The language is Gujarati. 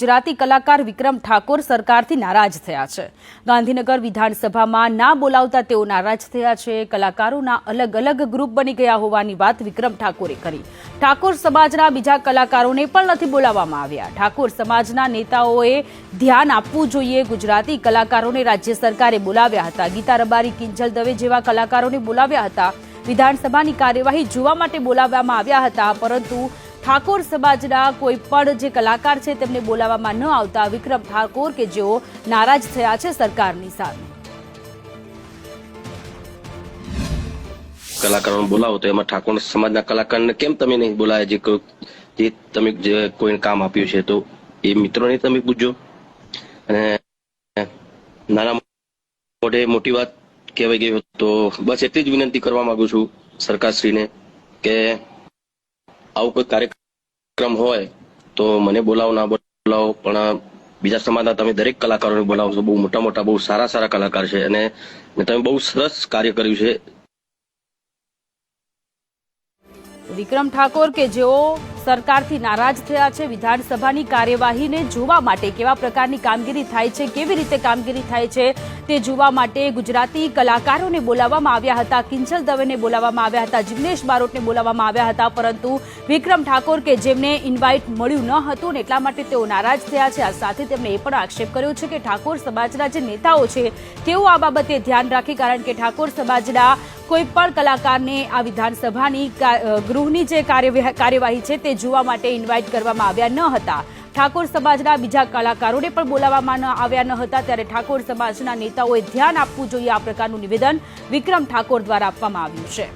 ગુજરાતી કલાકાર વિક્રમ ઠાકોર સરકારથી નારાજ થયા છે। ગાંધીનગર વિધાનસભામાં ના બોલાવતા તેઓ નારાજ થયા છે। કલાકારોના અલગ અલગ ગ્રુપ બની ગયા હોવાની વાત વિક્રમ ઠાકોરે કરી। ઠાકોર સમાજના બીજા કલાકારોને પણ નથી બોલાવવામાં આવ્યા। ઠાકોર સમાજના નેતાઓએ ધ્યાન આપવું જોઈએ। ગુજરાતી કલાકારોને રાજ્ય સરકારે બોલાવ્યા હતા। ગીતા રબારી, કિંજલ દવે જેવા કલાકારોને બોલાવ્યા હતા। વિધાનસભાની કાર્યવાહી જોવા માટે બોલાવવામાં આવ્યા હતા, પરંતુ ઠાકોર સમાજના કોઈ પણ જે કલાકાર છે તેમને બોલાવવામાં ન આવતા વિક્રમ ઠાકોર કે જેઓ નારાજ થયા છે સરકારની સામે। કલાકારોને બોલાવો તો એમાં ઠાકોર સમાજના કલાકારને કેમ તમે નહીં બોલાયા? જે તમે કોઈને કામ આપ્યું છે તો એ મિત્રોને તમે પૂછજો। અને નાના મોટે મોટી વાત કહેવાય ગઈ તો બસ એટલી જ વિનંતી કરવા માંગુ છું સરકારશ્રીને કે આવું કોઈ કાર્યક્રમ હોય તો મને બોલાવો, ના બોલાવો, પણ બીજા સમાજના તમે દરેક કલાકારોને બોલાવો છો। બહુ મોટા મોટા, બહુ સારા કલાકાર છે અને તમે બહુ સરસ કાર્ય કર્યું છે। વિક્રમ ઠાકોર કે જેઓ સરકારથી નારાજ થયા છે, વિધાનસભાની કાર્યવાહીને જોવા માટે કેવા પ્રકારની કામગીરી થાય છે, કેવી રીતે કામગીરી થાય છે તે જોવા માટે ગુજરાતી કલાકારોને બોલાવવામાં આવ્યા હતા। કિંજલ દવેને બોલાવવામાં આવ્યા હતા, જિગ્નેશ બારોટને બોલાવવામાં આવ્યા હતા, પરંતુ વિક્રમ ઠાકોર કે જેમને ઇન્વાઇટ મળ્યું ન હતું ને એટલા માટે તેઓ નારાજ થયા છે। આ સાથે તેમણે એ પણ આક્ષેપ કર્યો છે કે ઠાકોર સમાજના જે નેતાઓ છે તેઓ આ બાબતે ધ્યાન રાખે, કારણ કે ઠાકોર સમાજના કોઈ પણ કલાકારને આ વિધાનસભાની ગૃહની જે કાર્યવાહી છે તે જોવા માટે ઇન્વાઇટ કરવામાં આવ્યા ન હતા। ઠાકોર સમાજના બીજા કલાકારોને પણ બોલાવવામાં આવ્યા ન હતા, ત્યારે ઠાકોર સમાજના નેતાઓએ ધ્યાન આપવું જોઈએ। આ પ્રકારનું નિવેદન વિક્રમ ઠાકોર દ્વારા આપવામાં આવ્યું છે।